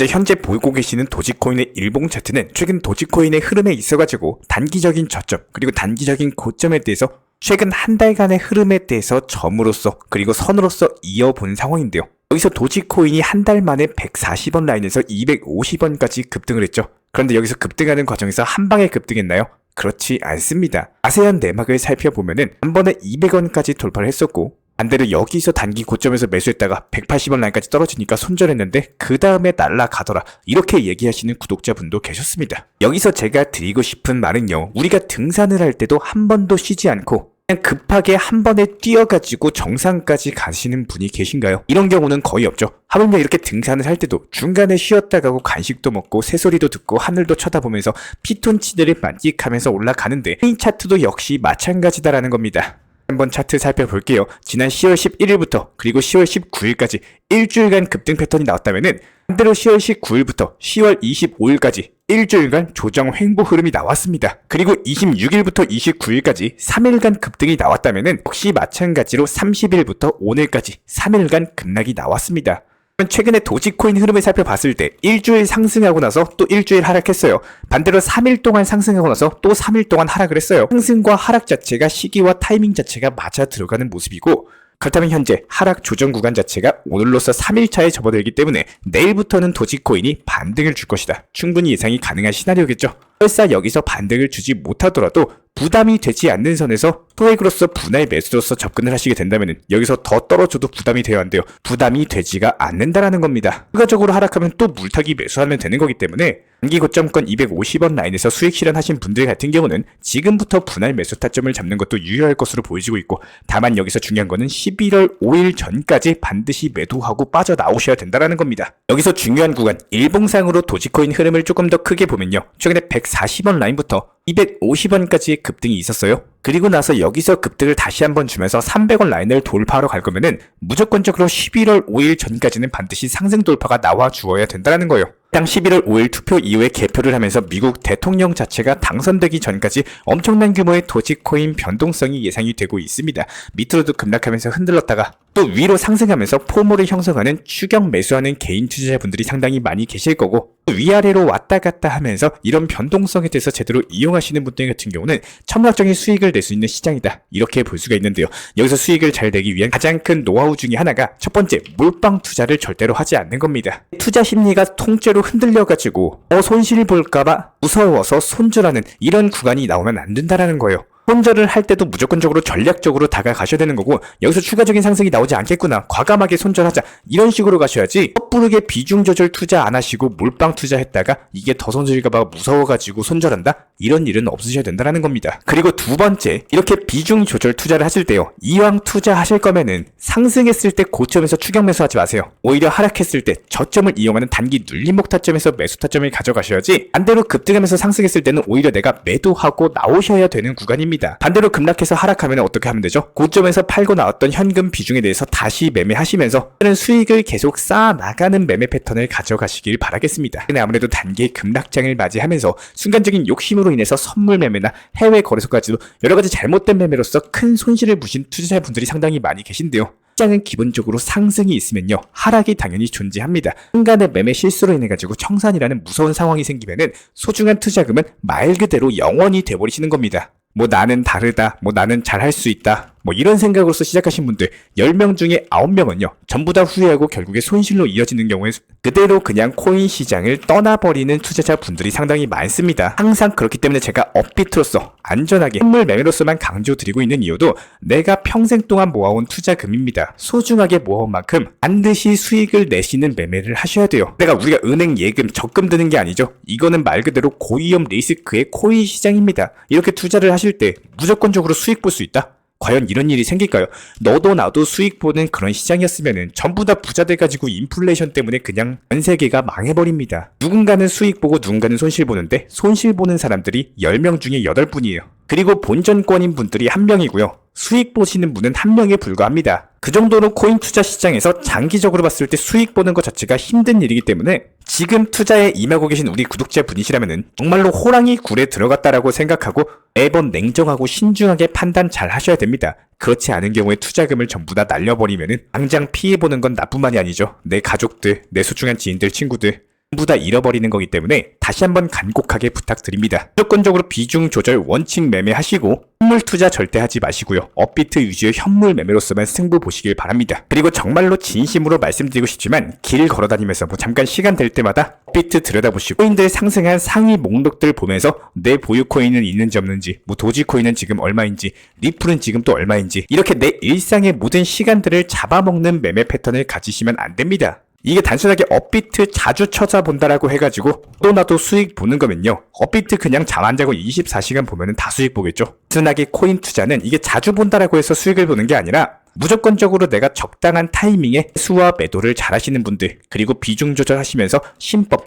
먼저 현재 보고 계시는 도지코인의 일봉 차트는 최근 도지코인의 흐름에 있어가지고 단기적인 저점 그리고 단기적인 고점에 대해서 최근 한 달간의 흐름에 대해서 점으로서 그리고 선으로서 이어본 상황인데요. 여기서 도지코인이 한 달 만에 140원 라인에서 250원까지 급등을 했죠. 그런데 여기서 급등하는 과정에서 한 방에 급등했나요? 그렇지 않습니다. 자세한 내막을 살펴보면은 한 번에 200원까지 돌파를 했었고 반대로 여기서 단기 고점에서 매수했다가 180원 라인까지 떨어지니까 손절했는데 그 다음에 날아가더라 이렇게 얘기하시는 구독자분도 계셨습니다. 여기서 제가 드리고 싶은 말은요, 우리가 등산을 할 때도 한 번도 쉬지 않고 그냥 급하게 한 번에 뛰어가지고 정상까지 가시는 분이 계신가요? 이런 경우는 거의 없죠. 하물며 이렇게 등산을 할 때도 중간에 쉬었다 가고 간식도 먹고 새소리도 듣고 하늘도 쳐다보면서 피톤치드를 만끽하면서 올라가는데 이 차트도 역시 마찬가지다라는 겁니다. 한번 차트 살펴볼게요. 지난 10월 11일부터 그리고 10월 19일까지 일주일간 급등 패턴이 나왔다면은 반대로 10월 19일부터 10월 25일까지 일주일간 조정 횡보 흐름이 나왔습니다. 그리고 26일부터 29일까지 3일간 급등이 나왔다면은 역시 마찬가지로 30일부터 오늘까지 3일간 급락이 나왔습니다. 최근에 도지코인 흐름을 살펴봤을 때 일주일 상승하고 나서 또 일주일 하락했어요. 반대로 3일 동안 상승하고 나서 또 3일 동안 하락을 했어요. 상승과 하락 자체가 시기와 타이밍 자체가 맞아 들어가는 모습이고, 그렇다면 현재 하락 조정 구간 자체가 오늘로서 3일차에 접어들기 때문에 내일부터는 도지코인이 반등을 줄 것이다. 충분히 예상이 가능한 시나리오겠죠. 설사 여기서 반등을 주지 못하더라도 부담이 되지 않는 선에서 소액으로서 분할 매수로서 접근을 하시게 된다면 여기서 더 떨어져도 부담이 되어야 한대요. 부담이 되지가 않는다라는 겁니다. 추가적으로 하락하면 또 물타기 매수하면 되는 거기 때문에 단기 고점권 250원 라인에서 수익 실현하신 분들 같은 경우는 지금부터 분할 매수 타점을 잡는 것도 유효할 것으로 보여지고 있고, 다만 여기서 중요한 거는 11월 5일 전까지 반드시 매도하고 빠져나오셔야 된다는 겁니다. 여기서 중요한 구간, 일봉상으로 도지코인 흐름을 조금 더 크게 보면요, 최근에 140원 라인부터 250원까지의 급등이 있었어요. 그리고 나서 여기서 급등을 다시 한번 주면서 300원 라인을 돌파하러 갈 거면은 무조건적으로 11월 5일 전까지는 반드시 상승 돌파가 나와 주어야 된다는 거예요. 당 11월 5일 투표 이후에 개표를 하면서 미국 대통령 자체가 당선되기 전까지 엄청난 규모의 도지코인 변동성이 예상이 되고 있습니다. 밑으로도 급락하면서 흔들렀다가 또 위로 상승하면서 포모를 형성하는 추격 매수하는 개인 투자자분들이 상당히 많이 계실 거고, 위아래로 왔다 갔다 하면서 이런 변동성에 대해서 제대로 이용하시는 분들 같은 경우는 천문학적인 수익을 낼 수 있는 시장이다, 이렇게 볼 수가 있는데요. 여기서 수익을 잘 내기 위한 가장 큰 노하우 중에 하나가 첫 번째, 몰빵 투자를 절대로 하지 않는 겁니다. 투자 심리가 통째로 흔들려가지고 손실 볼까봐 무서워서 손절하는 이런 구간이 나오면 안 된다라는 거예요. 손절을 할 때도 무조건적으로 전략적으로 다가가셔야 되는 거고, 여기서 추가적인 상승이 나오지 않겠구나, 과감하게 손절하자, 이런 식으로 가셔야지 섣부르게 비중 조절 투자 안 하시고 몰빵 투자했다가 이게 더 손실일까봐 무서워가지고 손절한다? 이런 일은 없으셔야 된다는 겁니다. 그리고 두 번째, 이렇게 비중 조절 투자를 하실 때요, 이왕 투자하실 거면은 상승했을 때 고점에서 추격 매수하지 마세요. 오히려 하락했을 때 저점을 이용하는 단기 눌림목 타점에서 매수 타점을 가져가셔야지, 반대로 급등하면서 상승했을 때는 오히려 내가 매도하고 나오셔야 되는 구간입니다. 반대로 급락해서 하락하면 어떻게 하면 되죠? 고점에서 팔고 나왔던 현금 비중에 대해서 다시 매매하시면서 다른 수익을 계속 쌓아 나가는 매매 패턴을 가져가시길 바라겠습니다. 근데 아무래도 단기 급락장을 맞이하면서 순간적인 욕심으로 인해서 선물 매매나 해외 거래소까지도 여러가지 잘못된 매매로서 큰 손실을 보신 투자자분들이 상당히 많이 계신데요. 시장은 기본적으로 상승이 있으면요, 하락이 당연히 존재합니다. 순간의 매매 실수로 인해가지고 청산이라는 무서운 상황이 생기면은 소중한 투자금은 말 그대로 영원히 돼버리시는 겁니다. 나는 다르다, 나는 잘할 수 있다, 이런 생각으로서 시작하신 분들 10명 중에 9명은요 전부 다 후회하고 결국에 손실로 이어지는 경우에 그대로 그냥 코인 시장을 떠나버리는 투자자분들이 상당히 많습니다. 항상 그렇기 때문에 제가 업비트로서 안전하게 선물 매매로서만 강조드리고 있는 이유도 내가 평생 동안 모아온 투자금입니다. 소중하게 모아온 만큼 반드시 수익을 내시는 매매를 하셔야 돼요. 우리가 은행 예금, 적금 드는 게 아니죠. 이거는 말 그대로 고위험 리스크의 코인 시장입니다. 이렇게 투자를 하실 때 무조건적으로 수익 볼 수 있다? 과연 이런 일이 생길까요? 너도 나도 수익 보는 그런 시장이었으면 전부 다 부자 돼가지고 인플레이션 때문에 그냥 전 세계가 망해버립니다. 누군가는 수익 보고 누군가는 손실 보는데 손실 보는 사람들이 10명 중에 8분이에요. 그리고 본전권인 분들이 1명이고요. 수익 보시는 분은 1명에 불과합니다. 그 정도로 코인 투자 시장에서 장기적으로 봤을 때 수익 보는 것 자체가 힘든 일이기 때문에 지금 투자에 임하고 계신 우리 구독자분이시라면 정말로 호랑이 굴에 들어갔다라고 생각하고 매번 냉정하고 신중하게 판단 잘 하셔야 됩니다. 그렇지 않은 경우에 투자금을 전부 다 날려버리면 당장 피해보는 건 나뿐만이 아니죠. 내 가족들, 내 소중한 지인들, 친구들, 전부 다 잃어버리는 거기 때문에 다시 한번 간곡하게 부탁드립니다. 무조건적으로 비중 조절 원칙 매매 하시고 현물 투자 절대 하지 마시고요. 업비트 위주의 현물 매매로서만 승부 보시길 바랍니다. 그리고 정말로 진심으로 말씀드리고 싶지만 길 걸어다니면서 잠깐 시간 될 때마다 업비트 들여다보시고 코인들 상승한 상위 목록들 보면서 내 보유 코인은 있는지 없는지, 도지코인은 지금 얼마인지, 리플은 지금 또 얼마인지, 이렇게 내 일상의 모든 시간들을 잡아먹는 매매 패턴을 가지시면 안 됩니다. 이게 단순하게 업비트 자주 찾아본다라고 해가지고 또 나도 수익 보는 거면요, 업비트 그냥 잠 안 자고 24시간 보면은 다 수익 보겠죠. 단순하게 코인 투자는 이게 자주 본다라고 해서 수익을 보는 게 아니라 무조건적으로 내가 적당한 타이밍에 수와 매도를 잘 하시는 분들, 그리고 비중 조절하시면서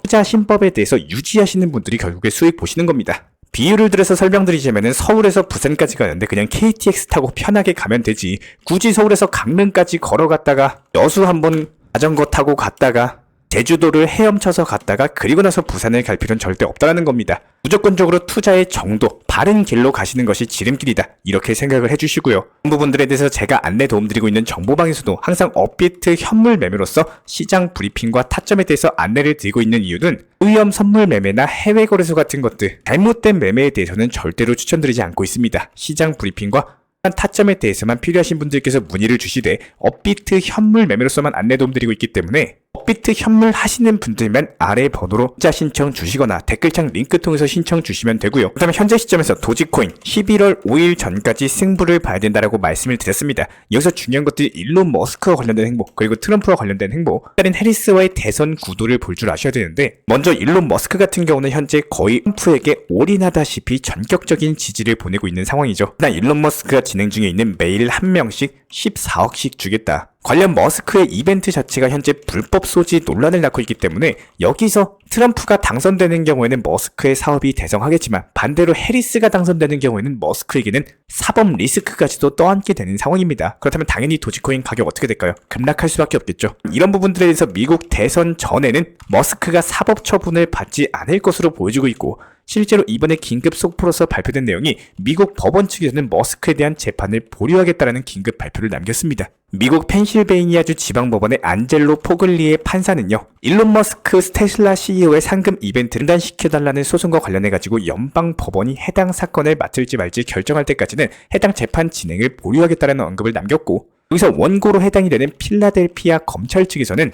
투자 신법에 대해서 유지하시는 분들이 결국에 수익 보시는 겁니다. 비유를 들어서 설명드리자면은 서울에서 부산까지 가는데 그냥 KTX 타고 편하게 가면 되지, 굳이 서울에서 강릉까지 걸어갔다가 여수 한번 자전거 타고 갔다가 제주도를 헤엄쳐서 갔다가 그리고 나서 부산을 갈 필요는 절대 없다는 겁니다. 무조건적으로 투자의 정도, 바른 길로 가시는 것이 지름길이다, 이렇게 생각을 해주시고요. 이런 부분들에 대해서 제가 안내 도움드리고 있는 정보방에서도 항상 업비트 현물 매매로서 시장 브리핑과 타점에 대해서 안내를 드리고 있는 이유는 위험 선물 매매나 해외 거래소 같은 것들, 잘못된 매매에 대해서는 절대로 추천드리지 않고 있습니다. 시장 브리핑과 타점에 대해서만 필요하신 분들께서 문의를 주시되 업비트 현물 매매로서만 안내 도움드리고 있기 때문에 업비트 현물 하시는 분들만 아래 번호로 투자 신청 주시거나 댓글창 링크 통해서 신청 주시면 되고요. 그다음에 현재 시점에서 도지코인 11월 5일 전까지 승부를 봐야 된다라고 말씀을 드렸습니다. 여기서 중요한 것들이 일론 머스크와 관련된 행보, 그리고 트럼프와 관련된 행보, 다른 해리스와의 대선 구도를 볼 줄 아셔야 되는데, 먼저 일론 머스크 같은 경우는 현재 거의 트럼프에게 올인하다시피 전격적인 지지를 보내고 있는 상황이죠. 일단 일론 머스크가 진행 중에 있는 매일 한 명씩 14억씩 주겠다, 관련 머스크의 이벤트 자체가 현재 불법 소지 논란을 낳고 있기 때문에 여기서 트럼프가 당선되는 경우에는 머스크의 사업이 대성하겠지만 반대로 해리스가 당선되는 경우에는 머스크에게는 사법 리스크까지도 떠안게 되는 상황입니다. 그렇다면 당연히 도지코인 가격 어떻게 될까요? 급락할 수밖에 없겠죠. 이런 부분들에 대해서 미국 대선 전에는 머스크가 사법 처분을 받지 않을 것으로 보여지고 있고, 실제로 이번에 긴급 속보로서 발표된 내용이 미국 법원 측에서는 머스크에 대한 재판을 보류하겠다라는 긴급 발표를 남겼습니다. 미국 펜실베이니아주 지방법원의 안젤로 포글리의 판사는요, 일론 머스크 테슬라 CEO의 상금 이벤트를 중단시켜달라는 소송과 관련해가지고 연방 법원이 해당 사건을 맡을지 말지 결정할 때까지는 해당 재판 진행을 보류하겠다라는 언급을 남겼고, 여기서 원고로 해당이 되는 필라델피아 검찰 측에서는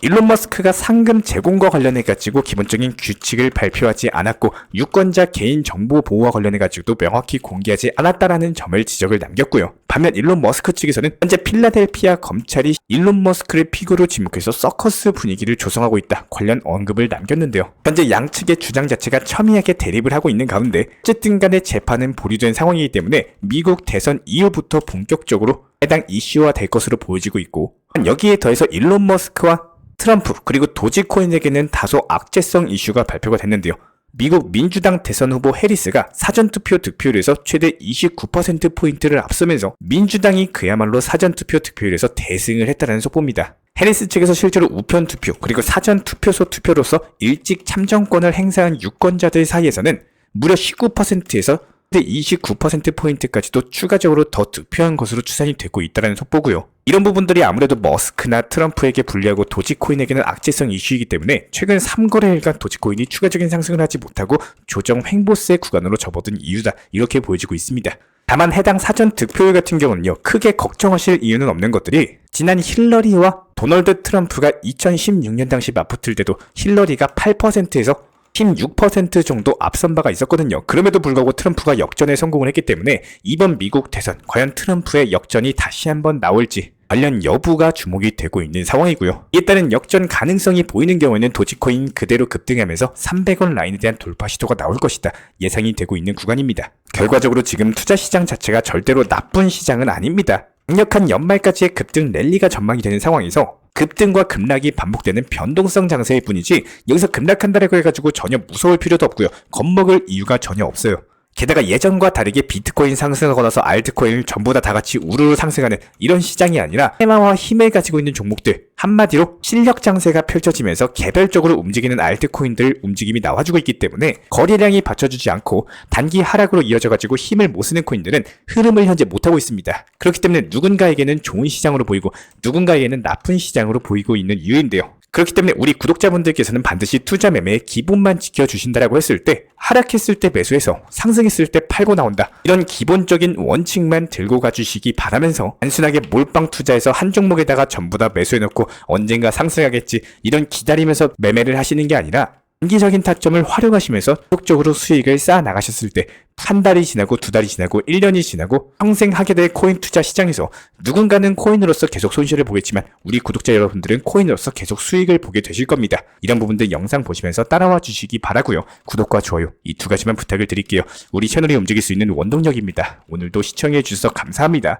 일론 머스크가 상금 제공과 관련해가지고 기본적인 규칙을 발표하지 않았고 유권자 개인 정보 보호와 관련해가지고도 명확히 공개하지 않았다라는 점을 지적을 남겼고요. 반면 일론 머스크 측에서는 현재 필라델피아 검찰이 일론 머스크를 피고로 지목해서 서커스 분위기를 조성하고 있다, 관련 언급을 남겼는데요. 현재 양측의 주장 자체가 첨예하게 대립을 하고 있는 가운데 어쨌든 간에 재판은 보류된 상황이기 때문에 미국 대선 이후부터 본격적으로 해당 이슈화 될 것으로 보여지고 있고, 여기에 더해서 일론 머스크와 트럼프 그리고 도지코인에게는 다소 악재성 이슈가 발표가 됐는데요. 미국 민주당 대선 후보 해리스가 사전투표 득표율에서 최대 29%포인트를 앞서면서 민주당이 그야말로 사전투표 득표율에서 대승을 했다는 속보입니다. 해리스 측에서 실제로 우편투표 그리고 사전투표소 투표로서 일찍 참정권을 행사한 유권자들 사이에서는 무려 19%에서 29%포인트까지도 추가적으로 더 득표한 것으로 추산이 되고 있다는 속보고요. 이런 부분들이 아무래도 머스크나 트럼프에게 불리하고 도지코인에게는 악재성 이슈이기 때문에 최근 3거래일간 도지코인이 추가적인 상승을 하지 못하고 조정 횡보세 구간으로 접어든 이유다, 이렇게 보여지고 있습니다. 다만 해당 사전 득표율 같은 경우는요, 크게 걱정하실 이유는 없는 것들이, 지난 힐러리와 도널드 트럼프가 2016년 당시 맞붙을 때도 힐러리가 8%에서 16% 정도 앞선 바가 있었거든요. 그럼에도 불구하고 트럼프가 역전에 성공을 했기 때문에 이번 미국 대선 과연 트럼프의 역전이 다시 한번 나올지 관련 여부가 주목이 되고 있는 상황이고요. 이에 따른 역전 가능성이 보이는 경우에는 도지코인 그대로 급등하면서 300원 라인에 대한 돌파 시도가 나올 것이다, 예상이 되고 있는 구간입니다. 결과적으로 지금 투자 시장 자체가 절대로 나쁜 시장은 아닙니다. 강력한 연말까지의 급등 랠리가 전망이 되는 상황에서 급등과 급락이 반복되는 변동성 장세일 뿐이지 여기서 급락한다라고 해가지고 전혀 무서울 필요도 없고요. 겁먹을 이유가 전혀 없어요. 게다가 예전과 다르게 비트코인 상승하고 나서 알트코인을 전부 다 같이 우르르 상승하는 이런 시장이 아니라 테마와 힘을 가지고 있는 종목들, 한마디로 실력 장세가 펼쳐지면서 개별적으로 움직이는 알트코인들 움직임이 나와주고 있기 때문에 거래량이 받쳐주지 않고 단기 하락으로 이어져가지고 힘을 못 쓰는 코인들은 흐름을 현재 못하고 있습니다. 그렇기 때문에 누군가에게는 좋은 시장으로 보이고 누군가에게는 나쁜 시장으로 보이고 있는 이유인데요. 그렇기 때문에 우리 구독자분들께서는 반드시 투자 매매의 기본만 지켜주신다라고 했을 때 하락했을 때 매수해서 상승했을 때 팔고 나온다. 이런 기본적인 원칙만 들고 가주시기 바라면서 단순하게 몰빵 투자해서 한 종목에다가 전부 다 매수해놓고 언젠가 상승하겠지 이런 기다리면서 매매를 하시는 게 아니라 단기적인 타점을 활용하시면서 지속적으로 수익을 쌓아 나가셨을 때 한 달이 지나고 두 달이 지나고 1년이 지나고 평생 하게 될 코인 투자 시장에서 누군가는 코인으로서 계속 손실을 보겠지만 우리 구독자 여러분들은 코인으로서 계속 수익을 보게 되실 겁니다. 이런 부분들 영상 보시면서 따라와 주시기 바라고요. 구독과 좋아요 이 두 가지만 부탁을 드릴게요. 우리 채널이 움직일 수 있는 원동력입니다. 오늘도 시청해 주셔서 감사합니다.